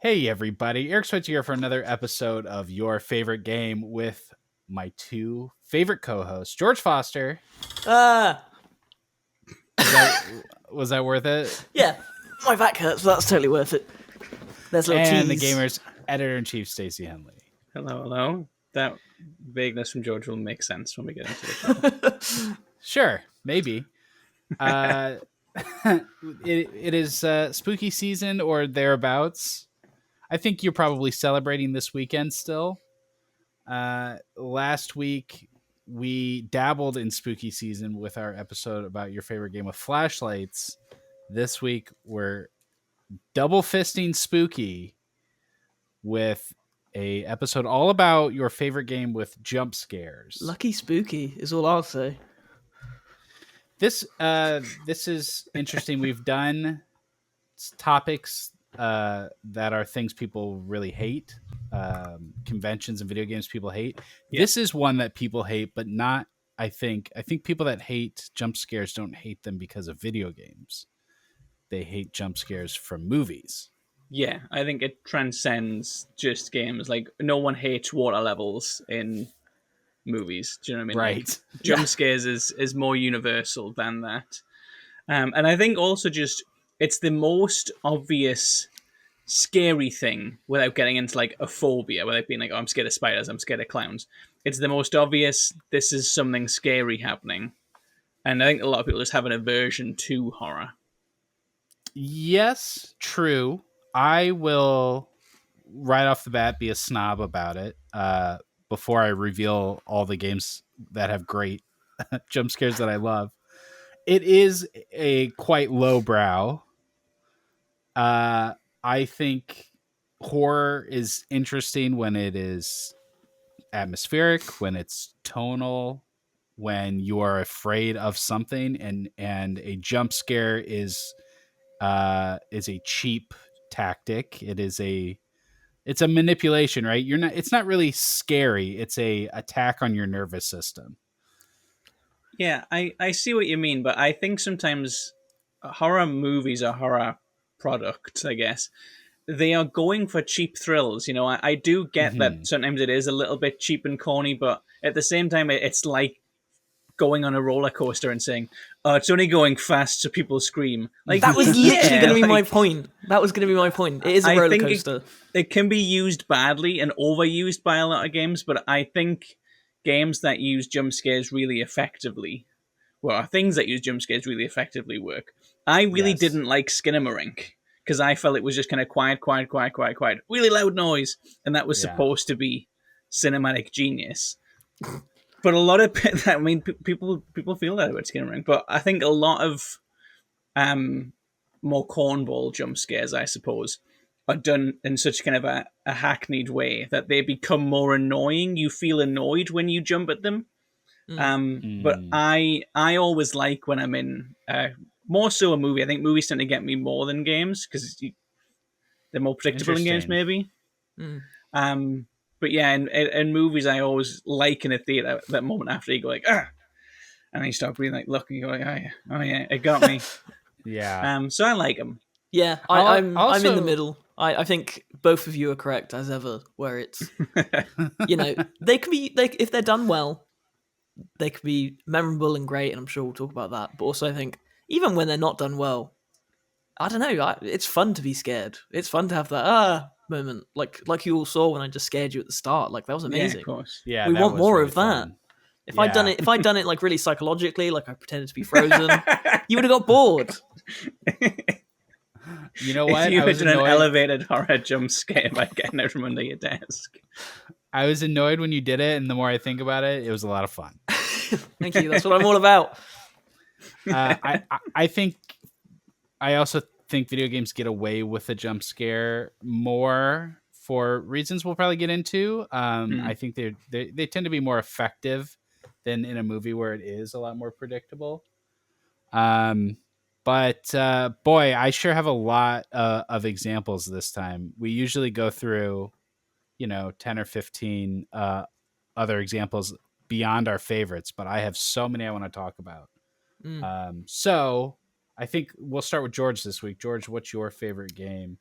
Hey everybody, Eric Switzer here for another episode of Your Favorite Game with my two favorite co-hosts, George Foster. Ah, Was that worth it? yeah, my back hurts, but that's totally worth it. There's a little And tease. the gamer's Editor-in-Chief Stacey Henley. Hello. That vagueness from George will make sense when we get into the show. Sure, maybe. It is spooky season or thereabouts. I think you're probably celebrating this weekend still. Last week, we dabbled in spooky season with our episode about your favorite game with flashlights. This week, we're double fisting spooky with a episode all about your favorite game with jump scares. Lucky spooky is all I'll say. This is interesting. We've done topics that are things people really hate, conventions and video games people hate. Yeah. This is one that people hate, but not. I think people that hate jump scares don't hate them because of video games. They hate jump scares from movies. Yeah, I think it transcends just games. Like, no one hates water levels in movies. Do you know what I mean? Right. Like, jump scares is more universal than that. And I think also just it's the most obvious scary thing without getting into like a phobia, without being like, oh, I'm scared of spiders, I'm scared of clowns. It's the most obvious, this is something scary happening. And I think a lot of people just have an aversion to horror. Yes, true. I will, right off the bat, be a snob about it before I reveal all the games that have great jump scares that I love. It is a quite lowbrow. I think horror is interesting when it is atmospheric, when it's tonal, when you are afraid of something, and a jump scare is a cheap tactic. It's a manipulation, right? It's not really scary. It's a attack on your nervous system. Yeah, I see what you mean, but I think sometimes horror movies or horror products, I guess, they are going for cheap thrills. You know, I do get that sometimes it is a little bit cheap and corny, but at the same time, it's like going on a roller coaster and saying, "Oh, it's only going fast, so people scream." Like that was literally going to be my point. That was going to be my point. It is a roller coaster. It can be used badly and overused by a lot of games, but I think games that use jump scares really effectively, things that use jump scares really effectively work. I really didn't like Skinamarink because I felt it was just kind of quiet, really loud noise, and that was supposed to be cinematic genius. But a lot of people feel that about Skinamarink, but I think a lot of more cornball jump scares, I suppose, are done in such kind of a hackneyed way that they become more annoying. You feel annoyed when you jump at them. But I always like when I'm in more so a movie. I think movies tend to get me more than games because they're more predictable in games, maybe. But yeah, in movies, I always like in a theater that moment after you go like, ah, and then you start breathing like, look, and you go like, oh yeah, it got me. Yeah. So I like them. Yeah, I'm in the middle. I think both of you are correct as ever. Where it's, they can be if they're done well, they can be memorable and great, and I'm sure we'll talk about that. But also, I think even when they're not done well, I don't know. It's fun to be scared. It's fun to have that moment, like you all saw when I just scared you at the start. Like that was amazing. Yeah, of course. Yeah, we want more really of that. Fun. If I'd done it like really psychologically, like I pretended to be frozen, you would have got bored. You know what? You had an elevated horror jump scare by getting out from under your desk. I was annoyed when you did it, and the more I think about it, it was a lot of fun. Thank you. That's what I'm all about. I also think video games get away with a jump scare more for reasons we'll probably get into. I think they tend to be more effective than in a movie where it is a lot more predictable. But boy, I sure have a lot of examples this time. We usually go through, 10 or 15 other examples beyond our favorites, but I have so many I want to talk about. So I think we'll start with George this week. George, what's your favorite game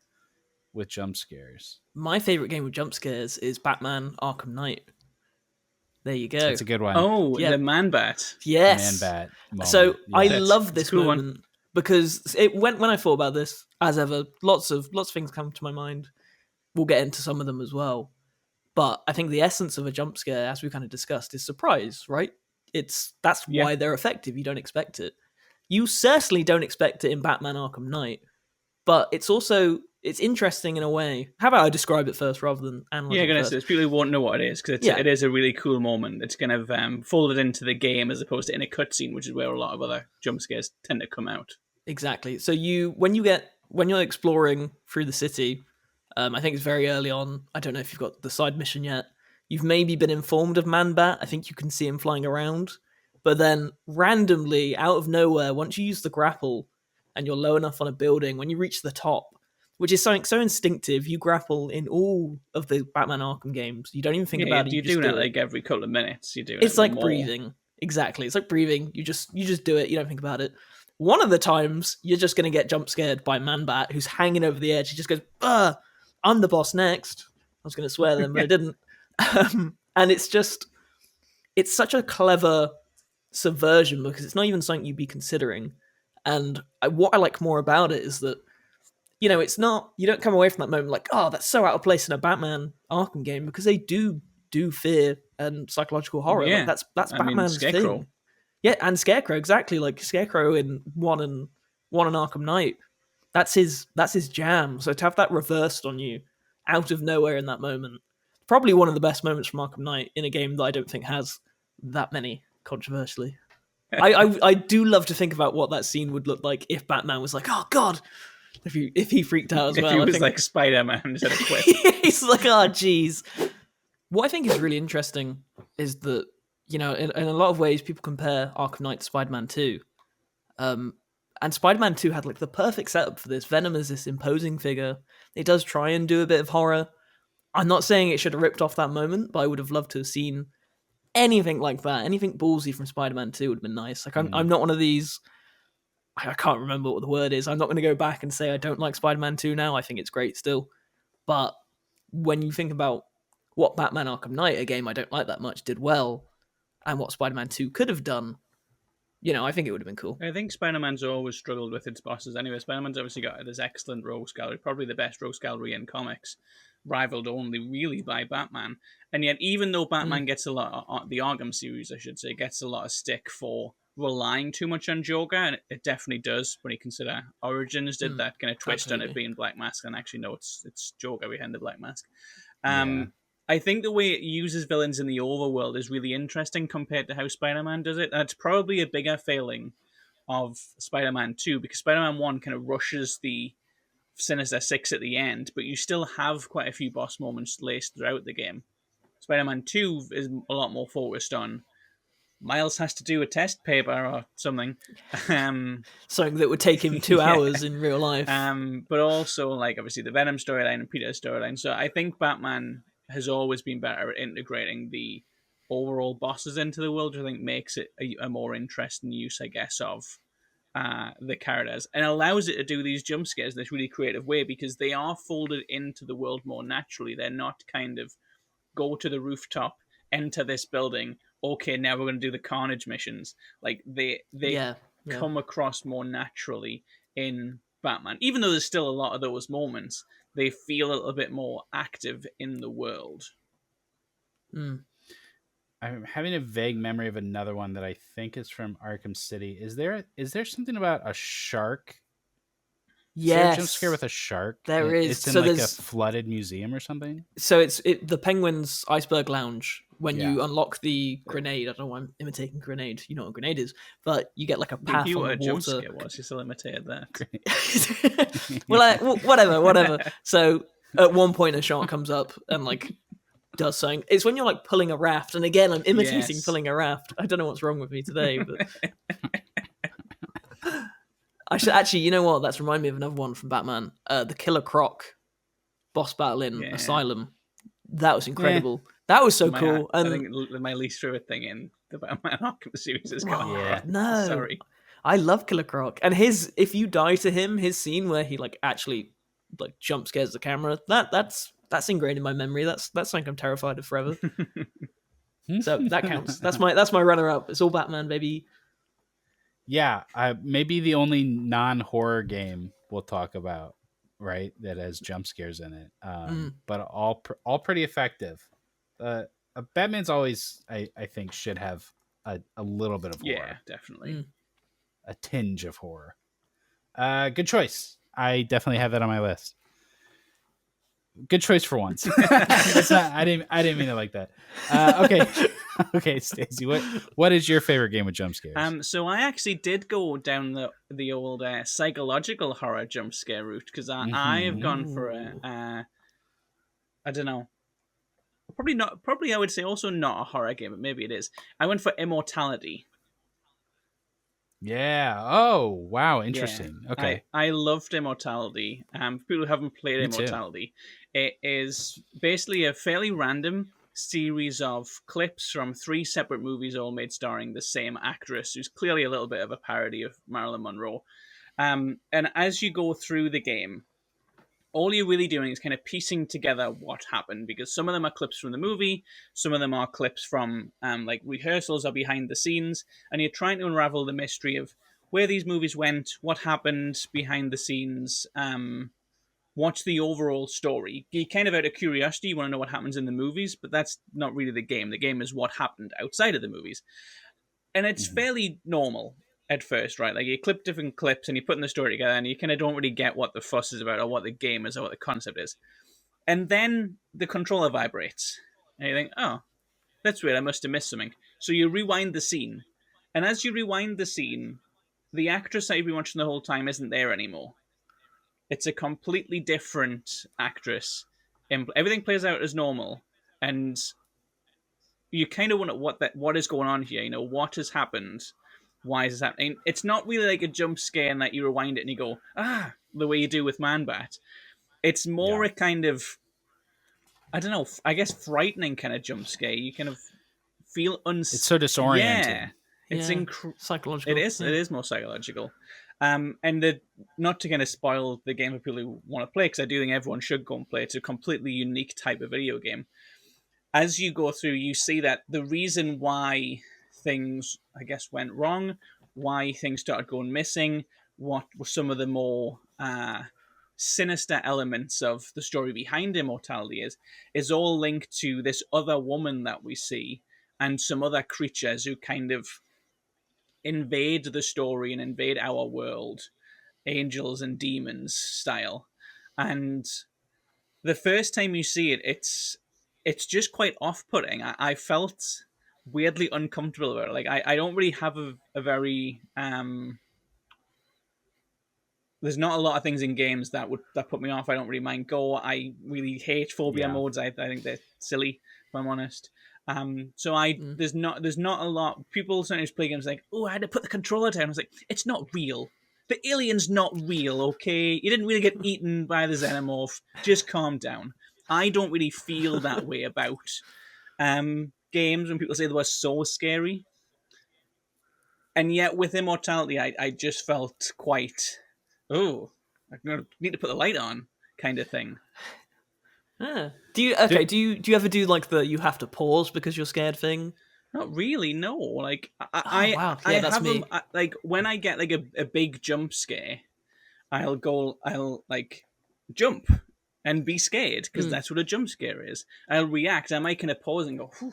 with jump scares. My favorite game with jump scares is Batman Arkham Knight. There you go. That's a good one. Oh, yeah. The Man-Bat. Yes. Man-Bat moment. So yeah. I love this cool moment because it when I thought about this, as ever, lots of things come to my mind. We'll get into some of them as well. But I think the essence of a jump scare, as we kind of discussed, is surprise, right? That's why they're effective. You don't expect it. You certainly don't expect it in Batman Arkham Knight, but it's interesting in a way. How about I describe it first rather than analyze it gonna first? say, people who won't know what it is, because it is a really cool moment. It's kind of folded into the game as opposed to in a cutscene, which is where a lot of other jump scares tend to come out. Exactly. So when you're exploring through the city, I think it's very early on. I don't know if you've got the side mission yet. You've maybe been informed of Man-Bat. I think you can see him flying around. But then randomly, out of nowhere, once you use the grapple and you're low enough on a building, when you reach the top, which is something so instinctive, you grapple in all of the Batman Arkham games. You don't even think about it. You do it like every couple of minutes. You do it. It's like breathing. Exactly. It's like breathing. You just do it. You don't think about it. One of the times, you're just going to get jump scared by Man-Bat, who's hanging over the edge. He just goes, I'm the boss next. I was going to swear then, but I didn't. And it's such a clever subversion because it's not even something you'd be considering. And what I like more about it is that, it's not, you don't come away from that moment like, oh, that's so out of place in a Batman Arkham game, because they do fear and psychological horror. Yeah. Like that's Batman's thing. Yeah, and Scarecrow, exactly. Like Scarecrow in one and Arkham Knight. That's his jam. So to have that reversed on you out of nowhere in that moment, probably one of the best moments from Arkham Knight in a game that I don't think has that many, controversially. I do love to think about what that scene would look like if Batman was like, oh God, if he freaked out as well. If he was like Spider-Man instead of Quip. He's like, oh geez. What I think is really interesting is that, in a lot of ways people compare Arkham Knight to Spider-Man 2. And Spider-Man 2 had like the perfect setup for this. Venom is this imposing figure. It does try and do a bit of horror. I'm not saying it should have ripped off that moment, but I would have loved to have seen anything like that. Anything ballsy from Spider-Man 2 would have been nice. Like I'm not one of these. I can't remember what the word is. I'm not going to go back and say I don't like Spider-Man 2 now. I think it's great still. But when you think about what Batman Arkham Knight, a game I don't like that much, did well, and what Spider-Man 2 could have done, I think it would have been cool. I think Spider-Man's always struggled with its bosses. Anyway, Spider-Man's obviously got this excellent rogues gallery, probably the best rogues gallery in comics, rivaled only really by Batman. And yet, even though Batman gets a lot, the Arkham series, I should say, gets a lot of stick for relying too much on Joker, and it definitely does when you consider Origins did that kind of twist on it being Black Mask, and actually no, it's Joker behind the Black Mask. I think the way it uses villains in the overworld is really interesting compared to how Spider-Man does it. And it's probably a bigger failing of Spider-Man 2, because Spider-Man 1 kind of rushes the Sinister Six at the end, but you still have quite a few boss moments laced throughout the game. Spider-Man 2 is a lot more focused on Miles has to do a test paper or something. Something that would take him 2 hours in real life. But also, like, obviously the Venom storyline and Peter's storyline. So I think Batman has always been better at integrating the overall bosses into the world, which I think makes it a more interesting use, I guess, of the characters, and allows it to do these jump scares in this really creative way, because they are folded into the world more naturally. They're not kind of go to the rooftop, enter this building, okay, now we're going to do the Carnage missions. Like they come across more naturally in Batman, even though there's still a lot of those moments. They feel a little bit more active in the world. I'm having a vague memory of another one that I think is from Arkham City. Is there something about a shark? Yes. Is there a jump scare with a shark? There is. It's in like a flooded museum or something? So it's the Penguin's Iceberg Lounge. When you unlock the grenade, I don't know why I'm imitating grenade. You know what a grenade is, but you get like a path on the jump water. Scare was. You still imitated that. Well, whatever. So at one point, a shark comes up and like does something. It's when you're like pulling a raft, and again, I'm imitating pulling a raft. I don't know what's wrong with me today, but I should actually. You know what? That's reminded me of another one from Batman. The Killer Croc boss battle in Asylum. That was incredible. Yeah. That was so cool. I think my least favorite thing in the Batman Arkham series is going. No, sorry. I love Killer Croc, and if you die to him, his scene where he like actually like jump scares the camera. That's ingrained in my memory. That's something I'm terrified of forever. So that counts. That's my runner up. It's all Batman, baby. Yeah, maybe the only non-horror game we'll talk about, right? That has jump scares in it, but all pretty effective. Batman's always, I think, should have a little bit of horror. Yeah, definitely. A tinge of horror. Good choice. I definitely have that on my list. Good choice for once. I didn't mean it like that. Okay. Okay, Stacey, what is your favorite game with jump scares? So I actually did go down the old psychological horror jump scare route, because I have gone for I don't know, probably I would say also not a horror game, but maybe it is. I went for Immortality. Yeah. Oh, wow. Interesting. Yeah. Okay. I loved Immortality. For people who haven't played Me Immortality, it is basically a fairly random series of clips from 3 separate movies, all made starring the same actress, who's clearly a little bit of a parody of Marilyn Monroe. And as you go through the game, all you're really doing is kind of piecing together what happened, because some of them are clips from the movie, some of them are clips from like rehearsals or behind the scenes, and you're trying to unravel the mystery of where these movies went, what happened behind the scenes, what's the overall story. You kind of, out of curiosity, you want to know what happens in the movies, but that's not really the game. The game is what happened outside of the movies. And it's fairly normal at first, right? Like, you clip different clips and you put in the story together, and you kind of don't really get what the fuss is about, or what the game is, or what the concept is. And then the controller vibrates, and you think, oh, that's weird, I must have missed something. So you rewind the scene, and as you rewind the scene, the actress that you've been watching the whole time isn't there anymore. It's a completely different actress. Everything plays out as normal, and you kind of wonder what is going on here. You know, what has happened? Why is this happening? It's not really like a jump scare and that you rewind it and you go, the way you do with Man-Bat. It's more a kind of, I don't know, I guess frightening kind of jump scare. You kind of feel It's so disorienting. Yeah. It's psychological. It is more psychological. And not to kind of spoil the game for people who want to play, because I do think everyone should go and play. It's a completely unique type of video game. As you go through, you see that the reason why things, I guess, went wrong, why things started going missing, what were some of the more sinister elements of the story behind Immortality is all linked to this other woman that we see, and some other creatures who kind of invade the story and invade our world, angels and demons style. And the first time you see it, it's just quite off-putting. I felt weirdly uncomfortable about it. Like, I don't really have a very there's not a lot of things in games that put me off. I don't really mind go. I really hate phobia modes. I think they're silly, if I'm honest. So there's not a lot. People sometimes play games like, oh, I had to put the controller down. I was like, it's not real. The alien's not real, okay? You didn't really get eaten by the xenomorph. Just calm down. I don't really feel that way about games when people say they were so scary. And yet with Immortality, I just felt quite, oh, I need to put the light on kind of thing. Do you ever do like the you have to pause because you're scared thing? Not really, no. Like wow. Yeah, that's me. Like when I get like a big jump scare, I'll like jump and be scared, because that's what a jump scare is. I'll react. I might kind of pause and go, whew.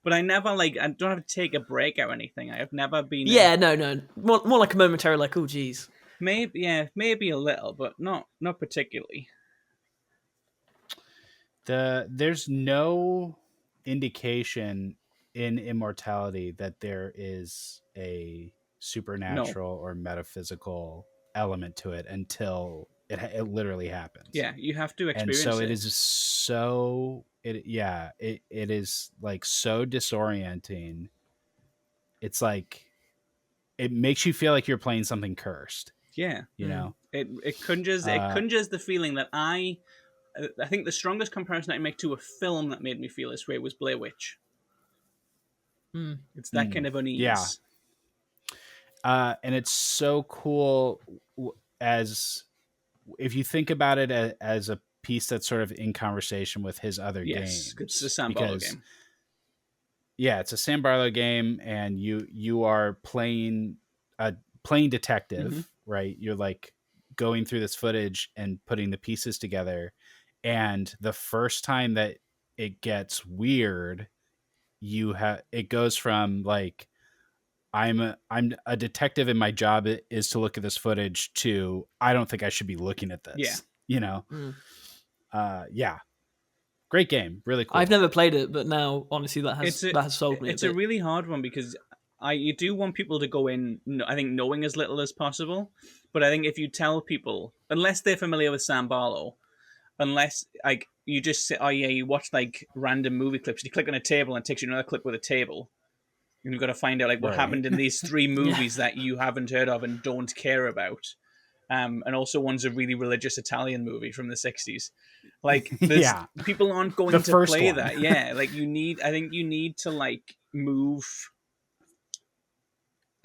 But I never I don't have to take a break or anything. I have never been. No. More like a momentary, like, oh, geez. Maybe a little, but not particularly. There's no indication in Immortality that there is a supernatural or metaphysical element to it until it literally happens. Yeah, you have to experience it. And so it is so it is like so disorienting. It's like it makes you feel like you're playing something cursed. Yeah, you know, it conjures the feeling that I think the strongest comparison I can make to a film that made me feel this way was Blair Witch. It's that kind of unease. Yeah. And it's so cool as if you think about it as a piece that's sort of in conversation with his other Yes, games, it's a Sam Barlow game. Yeah, it's a Sam Barlow game, and you are playing detective, right? You're like going through this footage and putting the pieces together, and the first time that it gets weird, it goes from like I'm a detective and my job is to look at this footage to I don't think I should be looking at this. Yeah. Yeah. Great game, really cool. I've never played it, but now honestly that has sold me. It's a really hard one because you do want people to go in, I think, knowing as little as possible. But I think if you tell people, unless they're familiar with Sam Barlow, unless like you just say, oh yeah, you watch like random movie clips, you click on a table and it takes you another clip with a table. And you've got to find out like what happened in these 3 movies that you haven't heard of and don't care about. And also one's a really religious Italian movie from the 60s. Like, people aren't going to play that. Yeah, like I think you need to like move.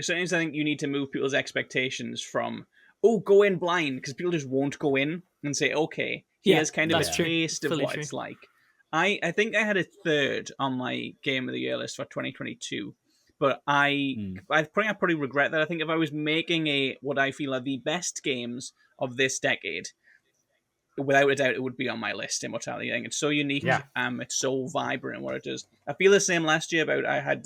Sometimes I think you need to move people's expectations from, go in blind, because people just won't go in and say, okay, here's kind of a taste of what it's like. I think I had a 3rd on my Game of the Year list for 2022. But I probably regret that. I think if I was making what I feel are the best games of this decade, without a doubt, it would be on my list. Immortality. I think it's so unique. Yeah. It's so vibrant in what it does. I feel the same last year about I had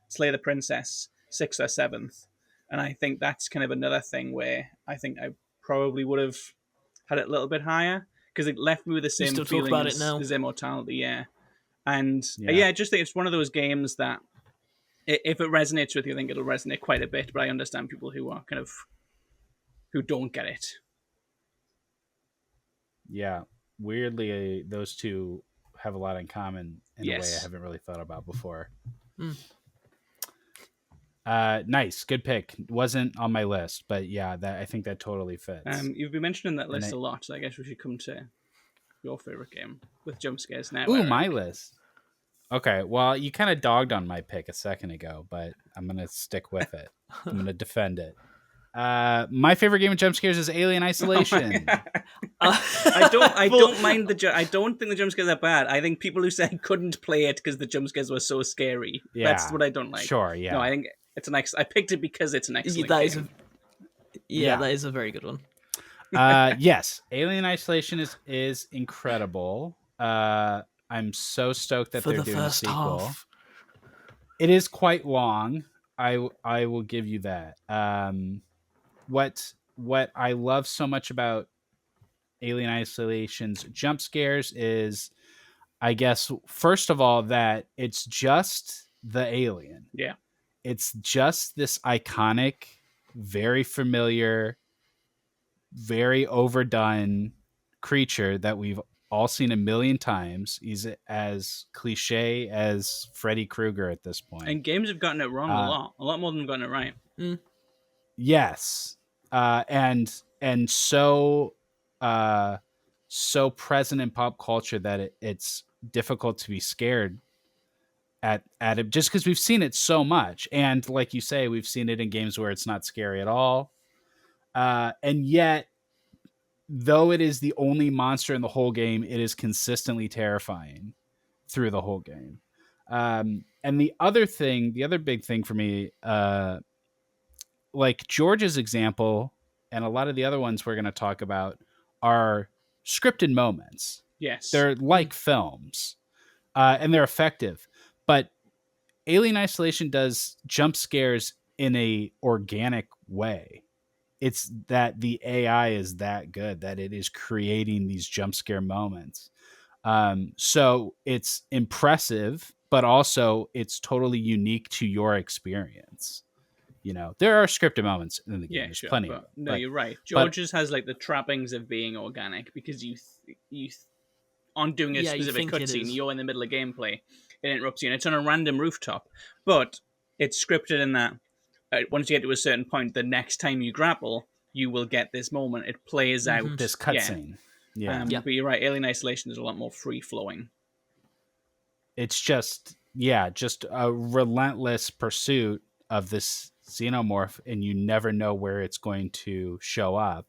Slay the Princess 6th or 7th, and I think that's kind of another thing where I think I probably would have had it a little bit higher because it left me with the same feeling as Immortality. Yeah, and I just think it's one of those games that, if it resonates with you, I think it'll resonate quite a bit. But I understand people who don't get it. Yeah, weirdly, those two have a lot in common in a way I haven't really thought about before. Nice, good pick. Wasn't on my list, but yeah, I think that totally fits. You've been mentioning that list a lot, so I guess we should come to your favorite game with jump scares now. Ooh, my list. Okay, well, you kind of dogged on my pick a second ago, but I'm going to stick with it. I'm going to defend it. My favorite game of jump scares is Alien Isolation. I don't mind I don't think the jump scares are bad. I think people who say I couldn't play it because the jump scares were so scary. Yeah, that's what I don't like. Sure, yeah. No, I think it's I picked it because it's an excellent game. That is a very good one. Yes, Alien Isolation is incredible. I'm so stoked that they're doing a sequel. Half. It is quite long. I will give you that. What I love so much about Alien Isolation's jump scares is, I guess, first of all, that it's just the alien. Yeah. It's just this iconic, very familiar, very overdone creature that we've all seen a million times. He's as cliche as Freddy Krueger at this point. And games have gotten it wrong a lot more than have gotten it right. Yes. And so present in pop culture that it's difficult to be scared at it, just because we've seen it so much. And like you say, we've seen it in games where it's not scary at all. And yet, though it is the only monster in the whole game, it is consistently terrifying through the whole game. And the other big thing for me, like George's example and a lot of the other ones we're going to talk about, are scripted moments. Yes. They're like films, and they're effective. But Alien Isolation does jump scares in a organic way. It's that the AI is that good that it is creating these jump scare moments. So it's impressive, but also it's totally unique to your experience. You know, there are scripted moments in the game. There's plenty of them. No, you're right. George's has like the trappings of being organic because you on doing a specific cutscene, you're in the middle of gameplay, it interrupts you, and it's on a random rooftop. But it's scripted in that once you get to a certain point, the next time you grapple, you will get this moment. It plays out this cutscene. Yeah. But you're right. Alien Isolation is a lot more free flowing. It's just a relentless pursuit of this xenomorph, and you never know where it's going to show up.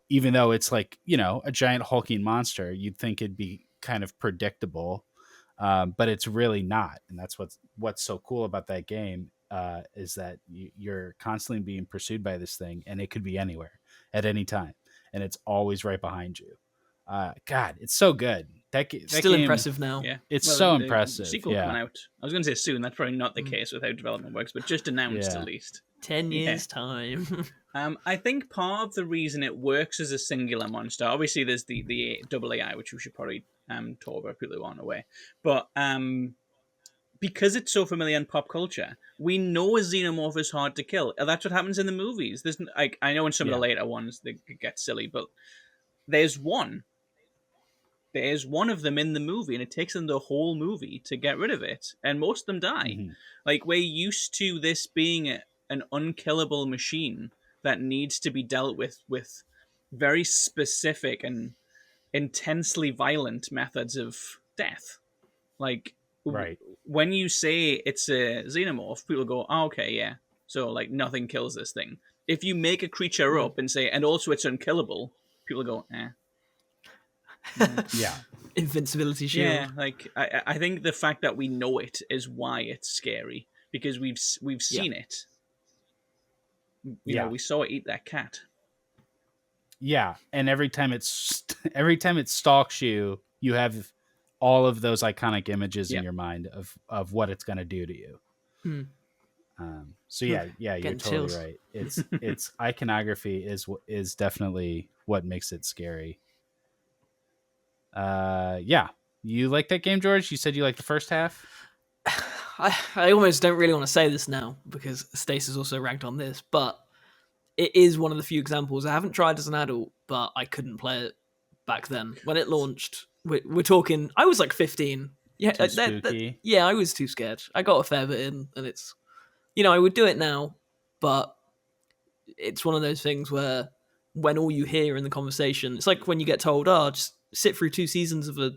Even though it's like, a giant hulking monster, you'd think it'd be kind of predictable, but it's really not. And that's what's so cool about that game, is that you're constantly being pursued by this thing, and it could be anywhere at any time, and it's always right behind you. God, it's so good. That Still game, impressive now. Yeah, it's so impressive. Sequel coming out. I was going to say soon. That's probably not the case with how development works, but just announced at least. 10 years time. I think part of the reason it works as a singular monster, obviously there's the double AI, which we should probably talk about, people who aren't aware, but because it's so familiar in pop culture, we know a xenomorph is hard to kill. That's what happens in the movies. There's I know in some of the later ones they get silly, but there's one. There's one of them in the movie, and it takes them the whole movie to get rid of it, and most of them die. Mm-hmm. Like, we're used to this being an unkillable machine that needs to be dealt with very specific and intensely violent methods of death. Like, when you say it's a xenomorph, people go, oh, okay, yeah. So, like, nothing kills this thing. If you make a creature up and say, and also it's unkillable, people go, eh. Yeah. Invincibility shield. Yeah, like, I think the fact that we know it is why it's scary, because we've seen it. You know, we saw it eat that cat. Yeah, and every time it stalks you, you have all of those iconic images in your mind of what it's going to do to you. So you're totally chills. Right. It's iconography is definitely what makes it scary. You like that game, George? You said you liked the first half. I almost don't really want to say this now because Stace is also ranked on this, but it is one of the few examples I haven't tried as an adult, but I couldn't play it back then when it launched. We're talking, I was like 15. Yeah, I was too scared. I got a fair bit in, and it's, I would do it now, but it's one of those things where when all you hear in the conversation, it's like when you get told, just sit through 2 seasons of a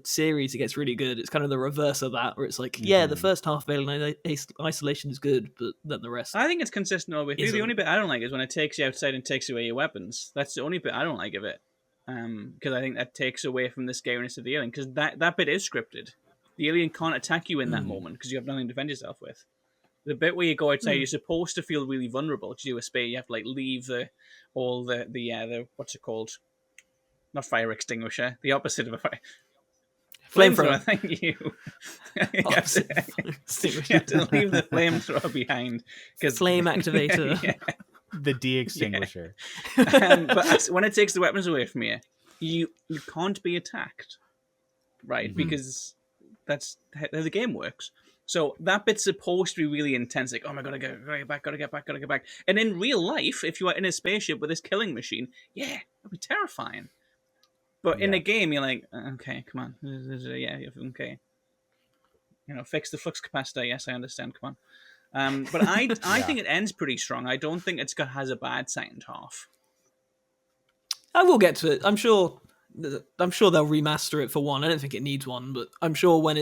series, it gets really good. It's kind of the reverse of that, where it's like, the first half of Alien Isolation is good, but then the rest. I think it's consistent all the way through. The only bit I don't like is when it takes you outside and takes away your weapons. That's the only bit I don't like of it, because I think that takes away from the scariness of the alien. Because that bit is scripted. The alien can't attack you in that moment because you have nothing to defend yourself with. The bit where you go outside, you're supposed to feel really vulnerable because you do a spade. You have to like leave the what's it called? Not fire extinguisher. The opposite of a fire. Flamethrower, thank you. You have to leave the flamethrower behind. Flame activator. The de-extinguisher. But when it takes the weapons away from you, you can't be attacked. Right? Because that's how the game works. So that bit's supposed to be really intense. Like, oh my god, gotta get back. And in real life, if you are in a spaceship with this killing machine, it'd be terrifying. But in a game, you're like, okay, come on. Okay. Fix the flux capacitor. Yes, I understand. Come on. But I think it ends pretty strong. I don't think has a bad second half. I will get to it. I'm sure they'll remaster it for one. I don't think it needs one, but I'm sure when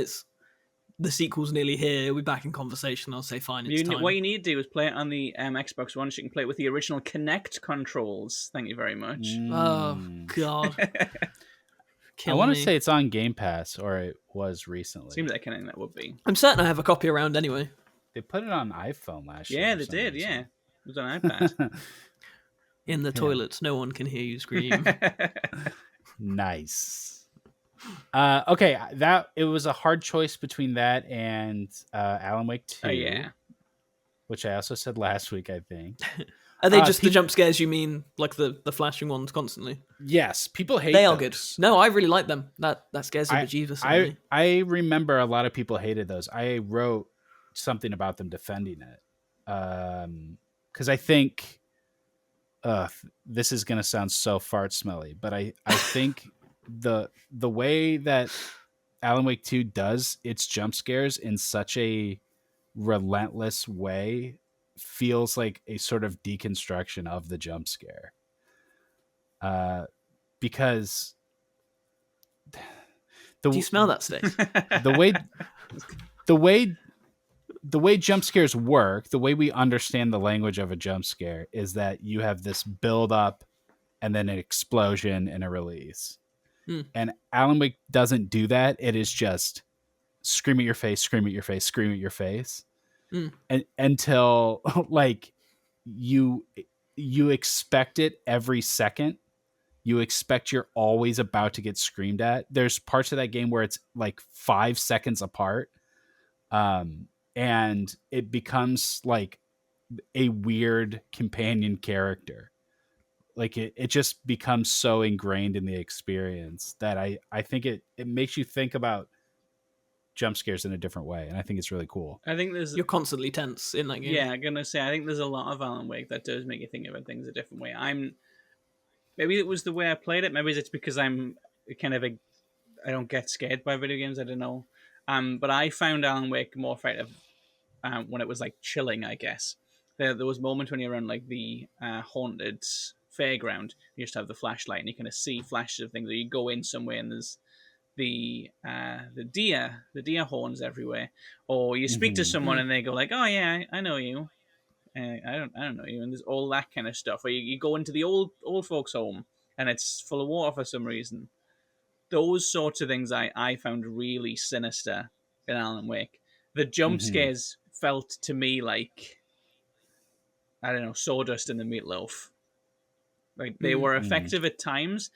the sequel's nearly here, we're back in conversation. I'll say, fine, it's time. What you need to do is play it on the Xbox One, so you can play it with the original Kinect controls. Thank you very much. Oh, God. I want to say it's on Game Pass, or it was recently. Seems like anything that would be. I'm certain I have a copy around anyway. They put it on iPhone last year. Yeah, they did, yeah. It was on iPad. In the toilets, no one can hear you scream. Nice. Okay, it was a hard choice between that and Alan Wake 2. Oh, yeah. Which I also said last week, I think. Are they just the jump scares you mean, like the flashing ones constantly? Yes, people hate They those. are good. No, I really like them. That scares the bejesus. I remember a lot of people hated those. I wrote something about them defending it. Because I think this is going to sound so fart smelly, but I think the way that Alan Wake 2 does its jump scares in such a relentless way feels like a sort of deconstruction of the jump scare. Because do you smell that, Stace? the way jump scares work, the way we understand the language of a jump scare is that you have this build up and then an explosion and a release. Mm. And Alan Wake doesn't do that. It is just scream at your face, scream at your face, scream at your face, and until like you expect it every second. You expect you're always about to get screamed at. There's parts of that game where it's like 5 seconds apart, and it becomes like a weird companion character. Like it just becomes so ingrained in the experience that I think it makes you think about jump scares in a different way, and I think it's really cool. I think you're constantly tense in that game. Yeah, I'm gonna say I think there's a lot of Alan Wake that does make you think about things a different way. Maybe it was the way I played it. Maybe it's because I'm kind of I don't get scared by video games. I don't know. But I found Alan Wake more effective when it was like chilling, I guess. There was moments when you're around like the haunted fairground. You just have the flashlight and you kind of see flashes of things. Or you go in somewhere and there's the deer horns everywhere. Or you speak to someone and they go like, "Oh yeah, I know you." I don't know you, and there's all that kind of stuff. Or you go into the old folks' home and it's full of water for some reason. Those sorts of things I found really sinister in Alan Wake. The jump scares felt to me like, I don't know, sawdust in the meatloaf. Like they were effective at times,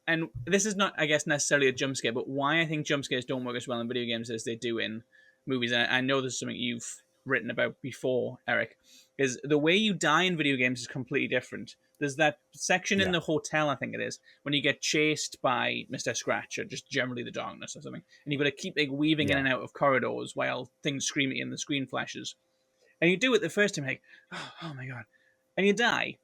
and this is not, I guess, necessarily a jump scare, but why I think jump scares don't work as well in video games as they do in movies. And I know this is something you've written about before, Eric, is the way you die in video games is completely different. There's that section in the hotel, I think it is, when you get chased by Mr. Scratch or just generally the darkness or something, and you've got to keep like weaving in and out of corridors while things scream at you and the screen flashes. And you do it the first time, like, oh my god, and you die.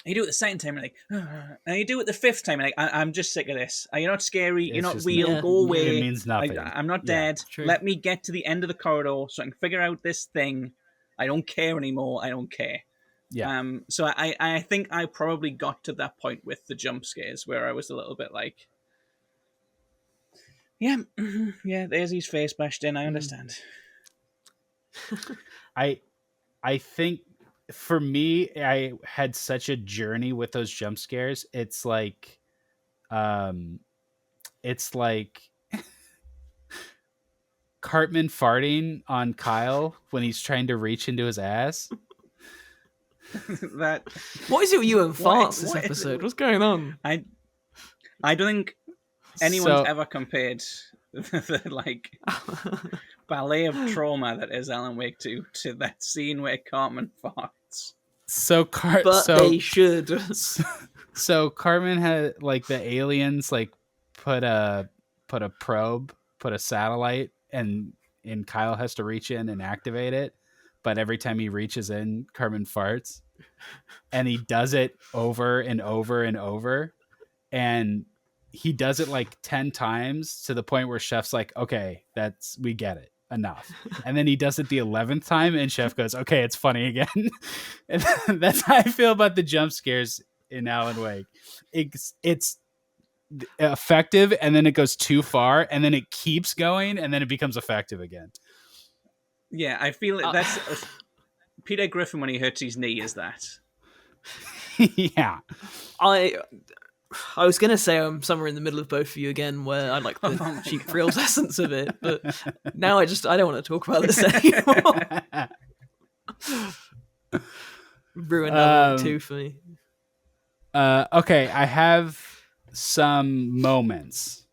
And you do it the second time, like, and you do it the fifth time, like, I'm just sick of this. You're not scary. You're not real. Go away. It means nothing. I'm not dead. True. Let me get to the end of the corridor so I can figure out this thing. I don't care anymore. I don't care. Yeah. So I think I probably got to that point with the jump scares where I was a little bit like, yeah, there's his face bashed in. I understand. I think for me, I had such a journey with those jump scares. It's like Cartman farting on Kyle when he's trying to reach into his ass. That what is it with you and farts this episode? What's going on? I don't think anyone's ever compared the like ballet of trauma that is Alan Wake 2 to that scene where Cartman farts. They should. So Cartman had like the aliens like put a probe, put a satellite, and Kyle has to reach in and activate it. But every time he reaches in, Cartman farts, and he does it over and over and over, and he does it like 10 times to the point where Chef's like, "Okay, we get it, enough." And then he does it the 11th time, and Chef goes, "Okay, it's funny again." And that's how I feel about the jump scares in Alan Wake. It's effective, and then it goes too far, and then it keeps going, and then it becomes effective again. Yeah, I feel that's Peter Griffin when he hurts his knee is that. Yeah. I was going to say I'm somewhere in the middle of both of you again, where I like the cheap thrills essence of it, but now I don't want to talk about this anymore. Ruined Alan 2 for me. Okay, I have some moments.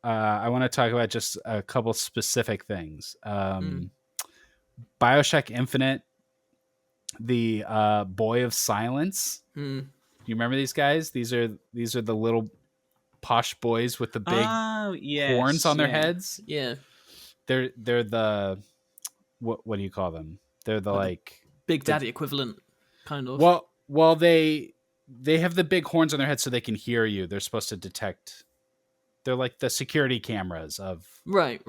I want to talk about just a couple specific things. BioShock Infinite, the Boy of Silence. Do you remember these guys? These are the little posh boys with the big horns on their heads. Yeah, they're the what do you call them? They're the like Big Daddy equivalent, kind of. Well, they have the big horns on their head so they can hear you. They're supposed to detect. They're like the security cameras of right.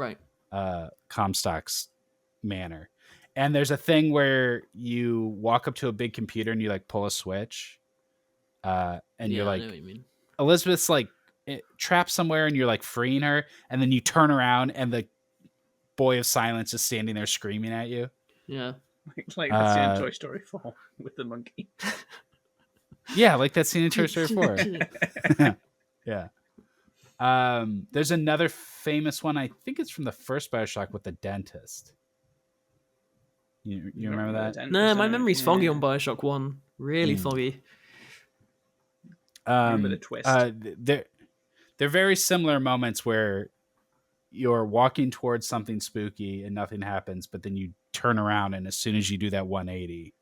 Comstock's manor. And there's a thing where you walk up to a big computer and you like pull a switch, and you're like, I know what you mean. Elizabeth's like trapped somewhere, and you're like freeing her, and then you turn around and the Boy of Silence is standing there screaming at you. Yeah, like that's in Toy Story 4 with the monkey. Yeah, like that scene in Toy Story 4. Yeah. There's another famous one. I think it's from the first BioShock with the dentist. You remember that? No, my memory's foggy on BioShock 1. Really foggy. Remember the twist. They're very similar moments where you're walking towards something spooky and nothing happens, but then you turn around and as soon as you do that 180,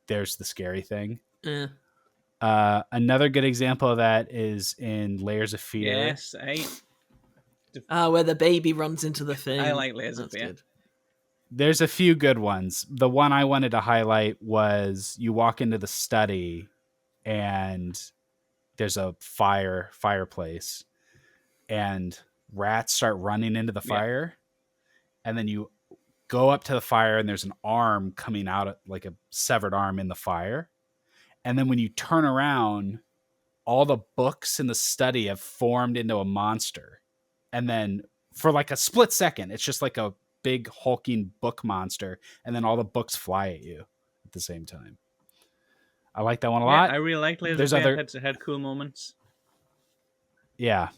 there's the scary thing. Yeah. Another good example of that is in Layers of Fear. Yes, where the baby runs into the thing. I like Layers of Fear. Good. There's a few good ones. The one I wanted to highlight was you walk into the study and there's a fireplace and rats start running into the fire. And then you go up to the fire and there's an arm coming out, like a severed arm in the fire. And then when you turn around, all the books in the study have formed into a monster. And then for like a split second, it's just like a big hulking book monster. And then all the books fly at you at the same time. I like that one a lot. I really like Layers of Fear. It had cool moments. Yeah.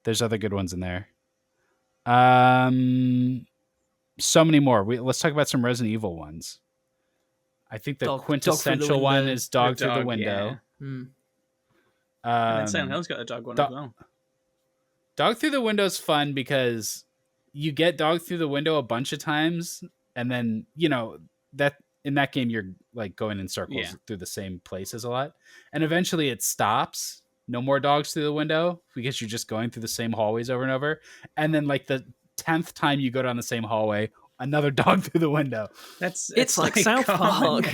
There's other good ones in there. So many more. Let's talk about some Resident Evil ones. I think the quintessential one is Dog Through the Window. Yeah. And then Silent Hill's got a dog one as well. Dog Through the Window is fun because you get Dog Through the Window a bunch of times, and then that in that game you're like going in circles through the same places a lot, and eventually it stops. No more dogs through the window because you're just going through the same hallways over and over, and then like the 10th time you go down the same hallway, another dog through the window. It's like South Park.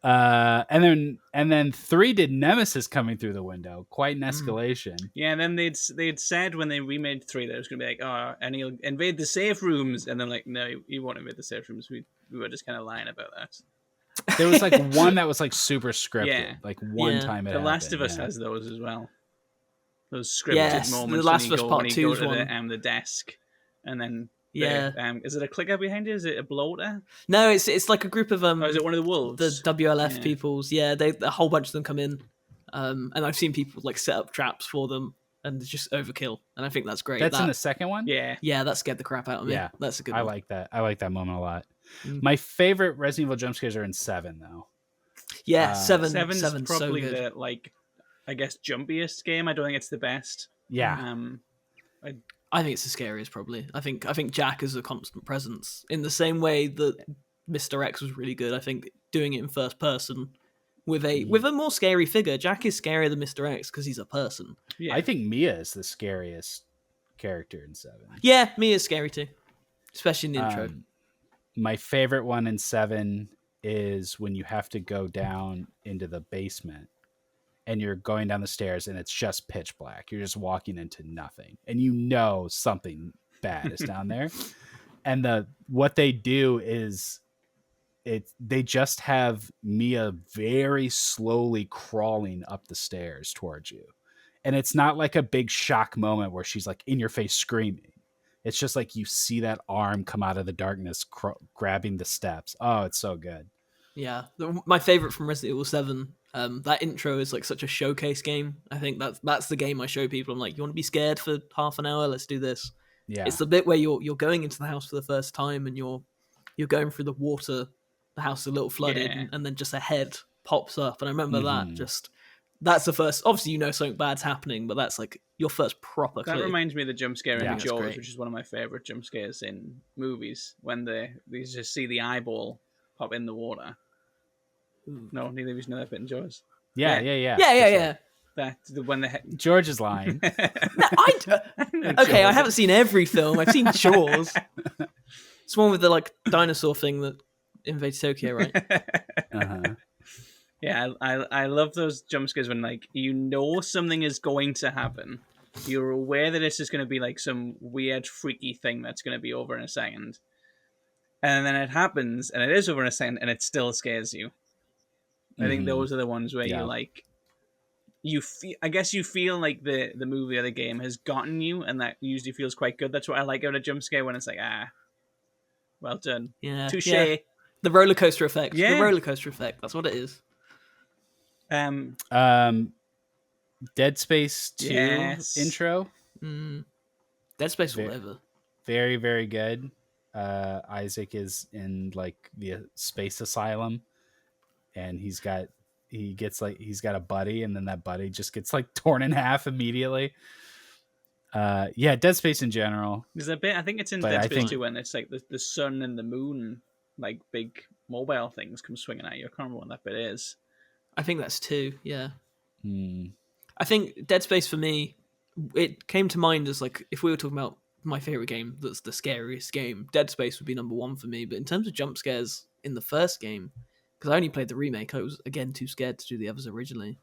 And then 3 did Nemesis coming through the window. Quite an escalation. Yeah, and then they'd said when they remade 3 that it was going to be like, oh, and he'll invade the safe rooms, and then like, no, he won't invade the safe rooms. We were just kind of lying about that. There was like one that was like super scripted. Like one time it The Last of Us has those as well. Those scripted moments. The Last of Us Part 2 is one. The desk, and then is it a clicker behind you? Is it a bloater? No, it's like a group of Or is it one of the wolves? The WLF peoples. Yeah, a whole bunch of them come in, and I've seen people like set up traps for them and just overkill, and I think that's great. That's in the second one. Yeah, that scared the crap out of me. Yeah, that's a good one. I like that. I like that moment a lot. My favorite Resident Evil jump scares are in 7 though. Yeah, 7's probably so good. the I guess jumpiest game. I don't think it's the best. Yeah. I think it's the scariest probably. I think Jack is a constant presence in the same way that Mr. X was really good. I think doing it in first person with a more scary figure. Jack is scarier than Mr. X because he's a person. Yeah. I think Mia is the scariest character in 7. Yeah, Mia's scary too, especially in the intro. My favorite one in 7 is when you have to go down into the basement and you're going down the stairs and it's just pitch black. You're just walking into nothing and something bad is down there. And what they do is they just have Mia very slowly crawling up the stairs towards you. And it's not like a big shock moment where she's like in your face screaming. It's just like you see that arm come out of the darkness grabbing the steps. Oh, it's so good. Yeah. My favorite from Resident Evil 7, that intro is like such a showcase game. I think that's the game I show people. I'm like, you want to be scared for half an hour? Let's do this. Yeah. It's the bit where you're going into the house for the first time and you're going through the water. The house is a little flooded and then just a head pops up. And I remember that's the first, obviously something bad's happening, but that's like your first proper clue. That reminds me of the jump scare in Jaws, which is one of my favorite jump scares in movies, when they just see the eyeball pop in the water. Ooh. No, neither of you know that bit in Jaws. Yeah. When George is lying. I haven't seen every film. I've seen Jaws. It's one with the like dinosaur thing that invades Tokyo, right? Yeah, I love those jump scares when like something is going to happen. You're aware that it's just going to be like some weird, freaky thing that's going to be over in a second. And then it happens, and it is over in a second, and it still scares you. I think those are the ones where you're like, you feel like the movie or the game has gotten you, and that usually feels quite good. That's what I like about a jump scare, when it's like, well done. Yeah. Touche. Yeah. The roller coaster effect. Yeah. The roller coaster effect. That's what it is. Dead Space 2 Yes. intro. Dead Space all over. Very, very good. Isaac is in like the space asylum, and he's got a buddy, and then that buddy just gets like torn in half immediately. Yeah, Dead Space in general. There's a bit, I think it's in Dead Space 2 when it's like the sun and the moon, like big mobile things come swinging at you. I can't remember what that bit is. I think that's 2, yeah. I think Dead Space for me, it came to mind as like, if we were talking about my favorite game that's the scariest game, Dead Space would be number 1 for me. But in terms of jump scares in the first game, because I only played the remake, I was again too scared to do the others originally.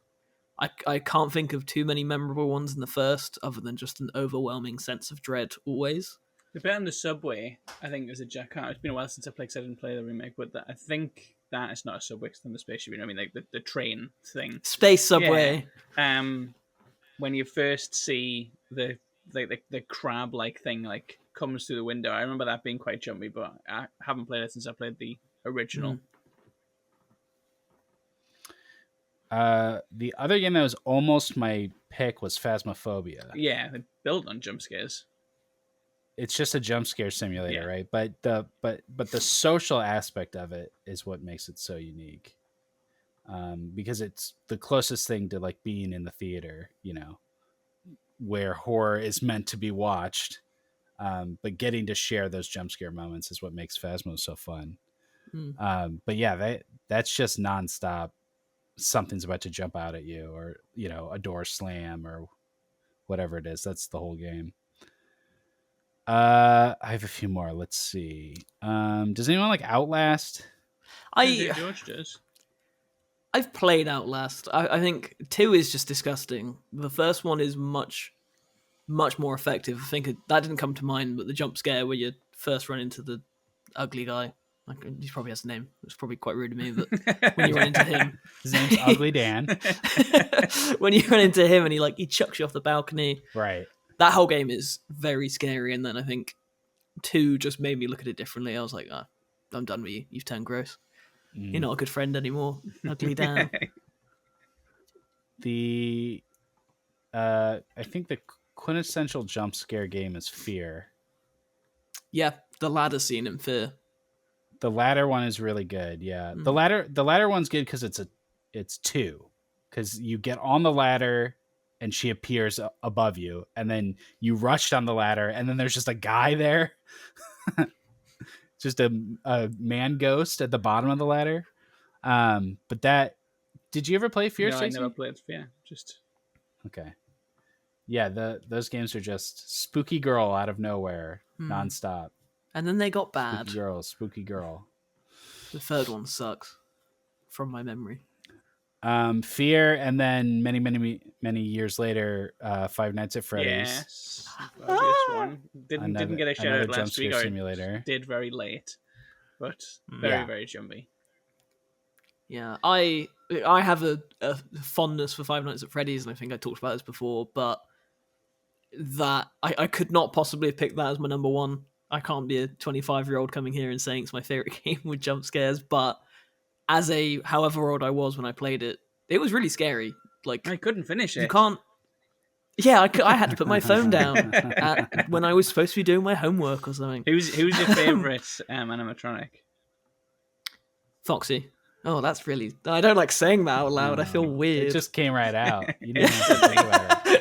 I can't think of too many memorable ones in the first, other than just an overwhelming sense of dread always. The bit on the subway, I think, is a jack. It's been a while since I played, 'cause I didn't play the remake, but I think that is not a subway, it's on the spaceship. I mean, like the train thing, space subway. Yeah. When you first see the crab-like thing like comes through the window, I remember that being quite jumpy, but I haven't played it since I played the original. The other game that was almost my pick was Phasmophobia. Yeah, they build on jump scares. It's just a jump scare simulator, right? But the social aspect of it is what makes it so unique. Because it's the closest thing to like being in the theater, where horror is meant to be watched. But getting to share those jump scare moments is what makes Phasmo so fun. But yeah, that's just nonstop. Something's about to jump out at you, or a door slam, or whatever it is. That's the whole game. I have a few more. Let's see. Does anyone like Outlast? George does. I've played Outlast. I think 2 is just disgusting. The first one is much more effective. I think that didn't come to mind, but the jump scare where you first run into the ugly guy. He probably has a name. It's probably quite rude of me, but when you run into him, his name's Ugly Dan. When you run into him and he chucks you off the balcony, right? That whole game is very scary. And then I think 2 just made me look at it differently. I was like, I'm done with you. You've turned gross. You're not a good friend anymore, Ugly Dan. I think the quintessential jump scare game is Fear. Yeah, the ladder scene in Fear. The ladder one is really good. Yeah, the ladder one's good because it's 2, because you get on the ladder and she appears above you, and then you rush down the ladder, and then there's just a guy there, just a man ghost at the bottom of the ladder. But did you ever play Fear? No, Stacey? I never played Fear. Just okay. Yeah, those games are just spooky girl out of nowhere, nonstop. And then they got bad. Spooky girl. The third one sucks, from my memory. Fear, and then many years later, Five Nights at Freddy's. Yes, obvious one. Didn't get a shout out last week. Simulator. Did very late, but very jumpy. Yeah, I have a fondness for Five Nights at Freddy's, and I think I talked about this before, but that I could not possibly have picked that as my number 1. I can't be a 25-year-old coming here and saying it's my favorite game with jump scares, but as however old I was when I played it, it was really scary. Like, I couldn't finish it. You can't. Yeah, I had to put my phone down when I was supposed to be doing my homework or something. Who's your favorite animatronic? Foxy. Oh, that's really... I don't like saying that out loud. I feel weird. It just came right out. You didn't have to think about it.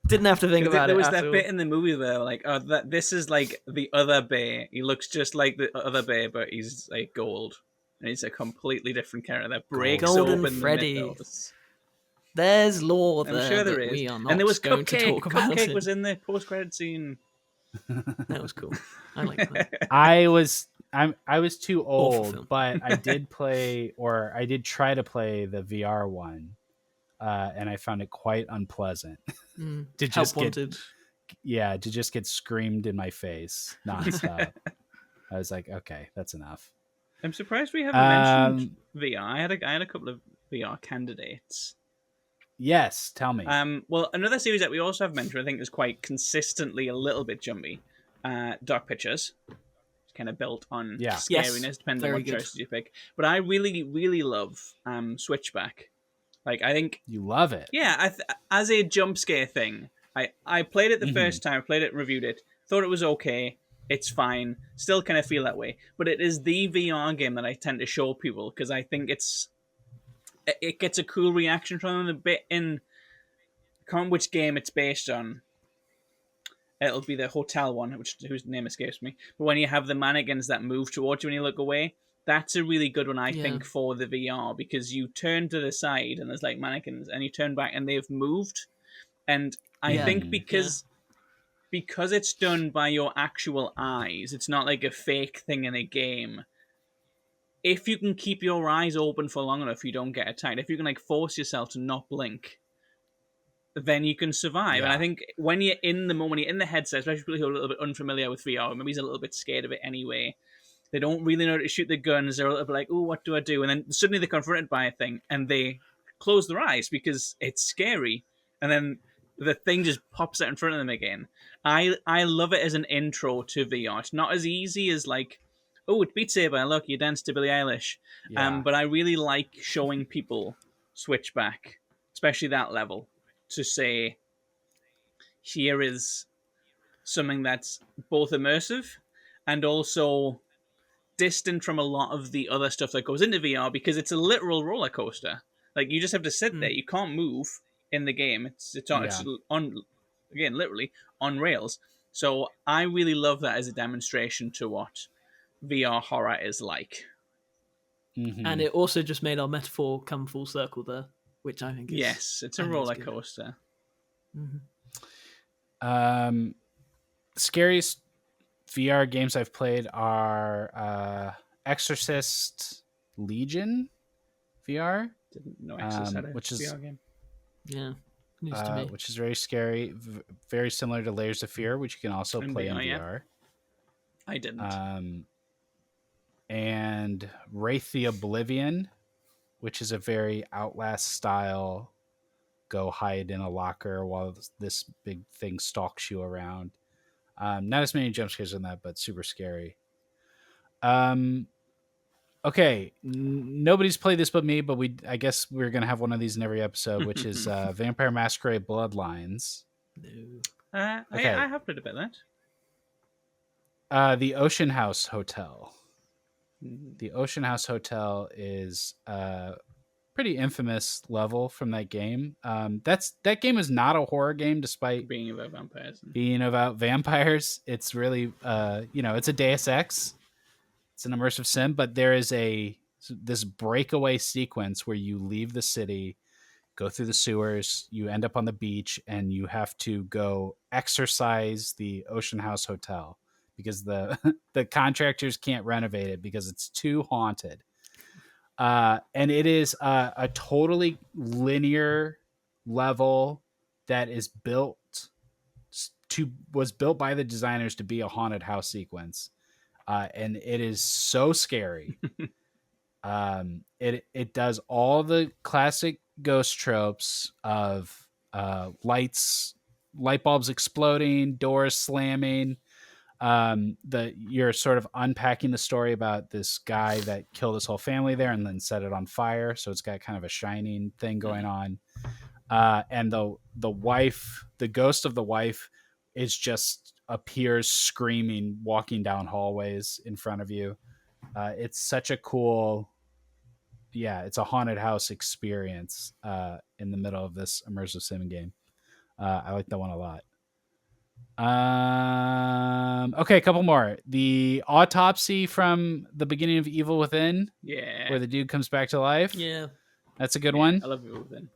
Didn't have to think about it. There was that bit in the movie where, like, this is like the other bear. He looks just like the other bear, but he's like gold, and he's a completely different character that breaks Golden open Freddy. the mythos. There's lore there. I'm sure there is. We are not and there was going to Cupcake. talk about Cupcake it. was in the post-credit scene. That was cool. I like that. I was too Awful old, film. but I did play, or I did try to play the VR one, and I found it quite unpleasant. to just get screamed in my face nonstop. I was like, okay, that's enough. I'm surprised we haven't mentioned VR. I had a couple of VR candidates. Yes, tell me. Well, another series that we also have mentioned, I think, is quite consistently a little bit jumpy. Dark Pictures. kind of built on Yeah. scariness, Yes, depending on very what good. choices you pick. But I really, really love Switchback. Like, I think, You love it. yeah, as a jump scare thing, I played it the first time, played it, reviewed it, thought it was okay. It's fine. Still kind of feel that way. But it is the VR game that I tend to show people because I think it gets a cool reaction from them. A bit in, I can't remember which game it's based on. It'll be the hotel one, whose name escapes me. But when you have the mannequins that move towards you when you look away, that's a really good one, I think, for the VR, because you turn to the side and there's like mannequins, and you turn back and they've moved. And I think because it's done by your actual eyes, it's not like a fake thing in a game. If you can keep your eyes open for long enough, you don't get attacked. If you can like force yourself to not blink, then you can survive. Yeah. And I think when you're in the moment, you're in the headset, especially people who are a little bit unfamiliar with VR, maybe he's a little bit scared of it anyway. They don't really know how to shoot the guns. They're a little bit like, oh, what do I do? And then suddenly they're confronted by a thing and they close their eyes because it's scary. And then the thing just pops out in front of them again. I love it as an intro to VR. It's not as easy as like, oh, it's Beat Saber. Look, you dance to Billie Eilish. But I really like showing people Switchback, especially that level, to say, here is something that's both immersive and also distant from a lot of the other stuff that goes into VR, because it's a literal roller coaster. Like, you just have to sit there. You can't move in the game. It's on again, literally on rails. So I really love that as a demonstration to what VR horror is like. And it also just made our metaphor come full circle there, which I think is... Yes, it's a roller coaster. Scariest VR games I've played are Exorcist Legion VR. Didn't know Exorcist had a which is VR game. Yeah, news to me. Which is very scary, very similar to Layers of Fear, which you can also play in VR. Yeah. I didn't. And Wraith the Oblivion, which is a very Outlast style, go hide in a locker while this big thing stalks you around. Not as many jump scares in that, but super scary. Okay, nobody's played this but me, but I guess we're gonna have one of these in every episode, which is Vampire Masquerade Bloodlines. No. Okay. I have played a bit of that. The Ocean House Hotel. The Ocean House Hotel is a pretty infamous level from that game. That game is not a horror game, despite being about vampires. It's really, it's a Deus Ex. It's an immersive sim, but there is this breakaway sequence where you leave the city, go through the sewers, you end up on the beach, and you have to go exorcise the Ocean House Hotel because the contractors can't renovate it because it's too haunted. And it is a totally linear level that was built by the designers to be a haunted house sequence. And it is so scary. It does all the classic ghost tropes of light bulbs exploding, doors slamming. You're sort of unpacking the story about this guy that killed his whole family there and then set it on fire. So it's got kind of a shining thing going on. And the wife, the ghost of the wife, appears screaming, walking down hallways in front of you. It's such a cool, it's a haunted house experience in the middle of this immersive sim game. I like that one a lot. Okay, a couple more. The Autopsy from the beginning of Evil Within, where the dude comes back to life. Yeah, that's a good one. I love Evil Within.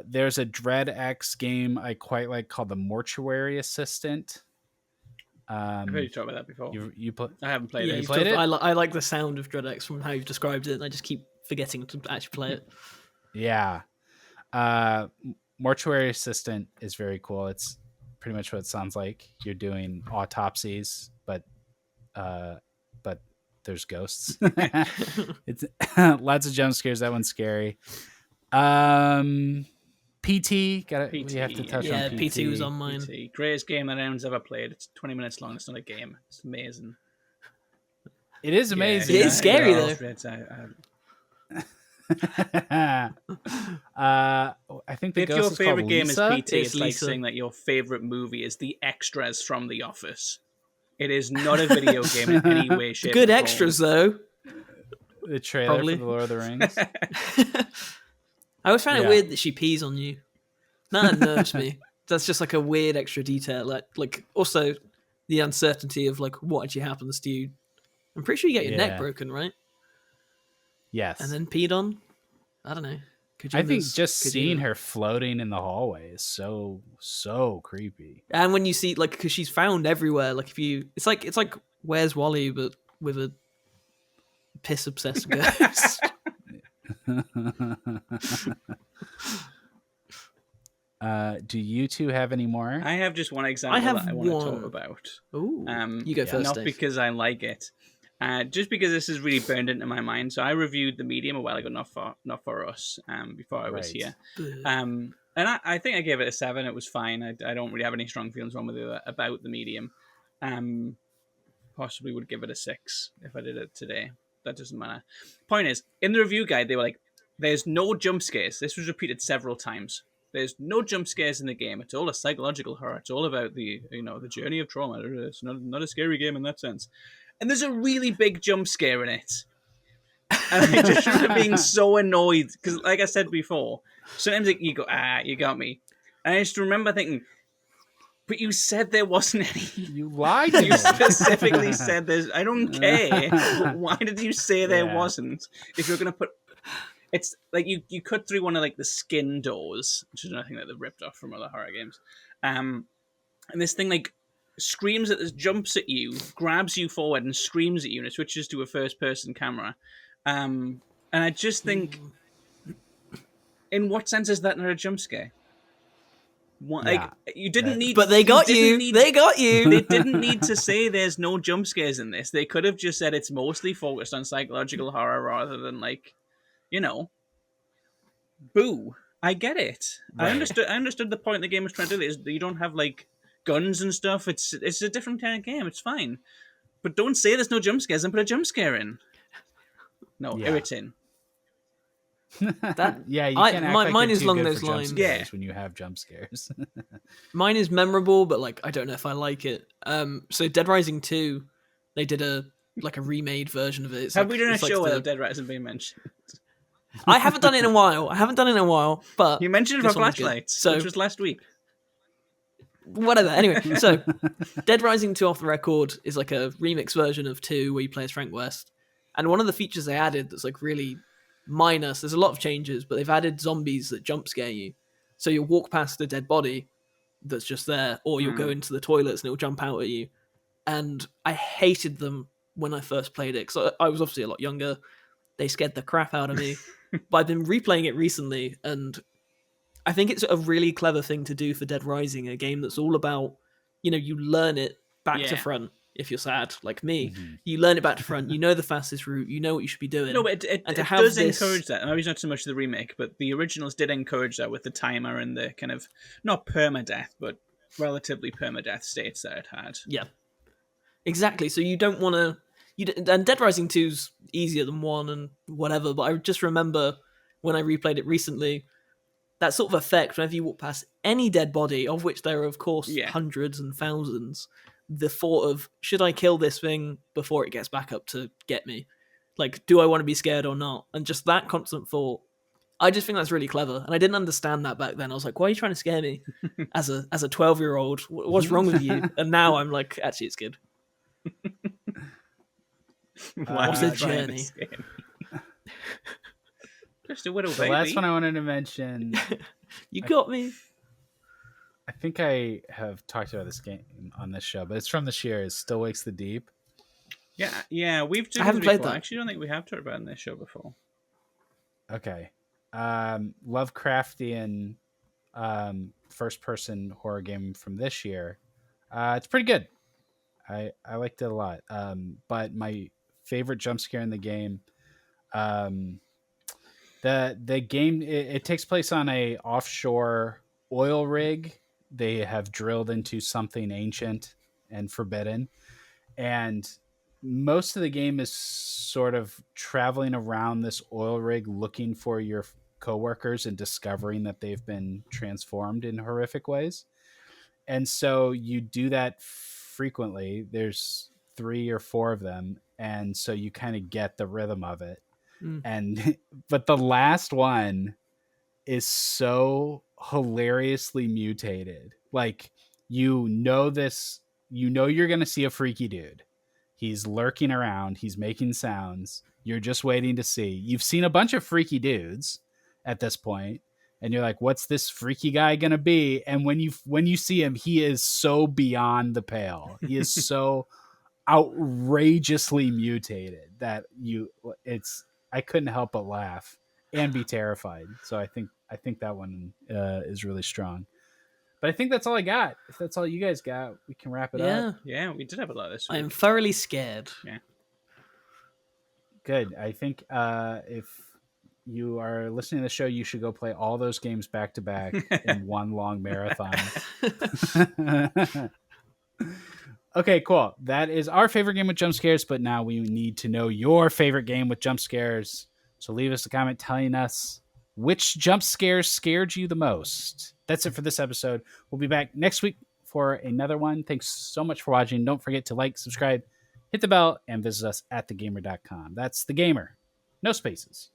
There's a Dread X game I quite like called The Mortuary Assistant. I've heard you talk about that before. I haven't played it. You played it? I like the sound of Dread X from how you've described it, and I just keep forgetting to actually play it. Yeah. Mortuary Assistant is very cool. It's pretty much what it sounds like. You're doing autopsies, but there's ghosts. It's lots of jump scares. That one's scary. PT. PT, We have to touch yeah, on PT. PT was on mine. PT. Greatest game that anyone's ever played. It's 20 minutes long. It's not a game. It's amazing. It is amazing. It is scary, though. I think the if ghost your is favorite called game Lisa. is PT, it's like Lisa. saying that your favorite movie is the extras from The Office. It is not a video game in any way, shape, Good or form. extras, though. The trailer Probably. for The Lord of the Rings. I always find it Yeah. weird that she pees on you. That unnerves me. That's just like a weird extra detail. Like also the uncertainty of like what actually happens to you. I'm pretty sure you get your neck broken, right? Yes. And then peed on. I don't know. I think just seeing her floating in the hallway is so creepy. And when you see like, because she's found everywhere. Like if you, it's like Where's Wally, but with a piss obsessed ghost. Do you two have any more? I have just one example that I want to talk about. Ooh, you go first, Not Dave. because I like it, just because this is really burned into my mind. So I reviewed The Medium a while ago, not for us, before I was here. And I think I gave it a 7. It was fine. I don't really have any strong feelings wrong with it about The Medium. Possibly would give it a 6 if I did it today. That doesn't matter. Point is, in the review guide, they were like, "There's no jump scares." This was repeated several times. There's no jump scares in the game. It's all a psychological horror. It's all about the journey of trauma. It's not a scary game in that sense. And there's a really big jump scare in it. And I just remember being so annoyed because, like I said before, sometimes you go, you got me. And I just remember thinking, but you said there wasn't any. You lied to me. You specifically said there's. I don't care. Why did you say there wasn't? If you're going to put. It's like you cut through one of like the skin doors, which is another thing that they've ripped off from other horror games. And this thing like screams at this, jumps at you, grabs you forward and screams at you, and it switches to a first person camera. And I just think, in what sense is that not a jump scare? Like you didn't need, but they got you. They got you. They didn't need to say there's no jump scares in this. They could have just said it's mostly focused on psychological horror rather than like, boo. I get it. Right. I understood the point the game was trying to do. Is that you don't have like guns and stuff. It's a different kind of game. It's fine, but don't say there's no jump scares and put a jump scare in. No, irritating. You can't act like mine you're is too along good those for jump lines. scares when you have jump scares. Mine is memorable, but like I don't know if I like it. So Dead Rising 2, they did a remade version of it. Have we done a show where Dead Rising being mentioned? I haven't done it in a while. But you mentioned it for Flashlights, which was last week. Whatever. Anyway, so Dead Rising 2 off the record is like a remix version of 2 where you play as Frank West. And one of the features they added that's like really minor, so there's a lot of changes, but they've added zombies that jump scare you. So you'll walk past a dead body that's just there, or you'll go into the toilets and it'll jump out at you. And I hated them when I first played it, because I was obviously a lot younger. They scared the crap out of me. But I've been replaying it recently, and I think it's a really clever thing to do for Dead Rising, a game that's all about, you learn it back to front. If you're sad, like me, you learn it back to front. You know the fastest route. You know what you should be doing. No, but it does encourage that. Maybe not so much the remake, but the originals did encourage that with the timer and the kind of, not permadeath, but relatively permadeath states that it had. Yeah, exactly. So you don't want to... And Dead Rising 2's easier than 1 and whatever, but I just remember when I replayed it recently, that sort of effect whenever you walk past any dead body, of which there are, of course, hundreds and thousands, the thought of, should I kill this thing before it gets back up to get me? Like, do I want to be scared or not? And just that constant thought, I just think that's really clever. And I didn't understand that back then. I was like, why are you trying to scare me? As a 12-year-old, what's wrong with you? And now I'm like, actually, it's good. What's a journey? Just a little the baby. Last one I wanted to mention. You got me. I think I have talked about this game on this show, but it's from this year. It Still Wakes the Deep. Yeah, we've done I haven't played that. I actually don't think we have talked about it in this show before. Okay. Lovecraftian first-person horror game from this year. It's pretty good. I liked it a lot. But my favorite jump scare in the game The game it takes place on a offshore oil rig. They have drilled into something ancient and forbidden, and most of the game is sort of traveling around this oil rig looking for your coworkers and discovering that they've been transformed in horrific ways. And so you do that frequently. There's 3 or 4 of them, and so you kind of get the rhythm of it. And but the last one is so hilariously mutated. Like, you know you're going to see a freaky dude. He's lurking around, he's making sounds. You're just waiting to see. You've seen a bunch of freaky dudes at this point, and you're like, what's this freaky guy going to be? And when you see him, he is so beyond the pale. He is so outrageously mutated that I couldn't help but laugh and be terrified. So I think that one is really strong. But I think that's all I got. If that's all you guys got, we can wrap it up. Yeah, we did have a lot this week. I am thoroughly scared. Yeah. Good. I think if you are listening to the show, you should go play all those games back to back in one long marathon. Okay, cool. That is our favorite game with jump scares, but now we need to know your favorite game with jump scares. So leave us a comment telling us which jump scares scared you the most. That's it for this episode. We'll be back next week for another one. Thanks so much for watching. Don't forget to like, subscribe, hit the bell, and visit us at thegamer.com. That's The Gamer. No spaces.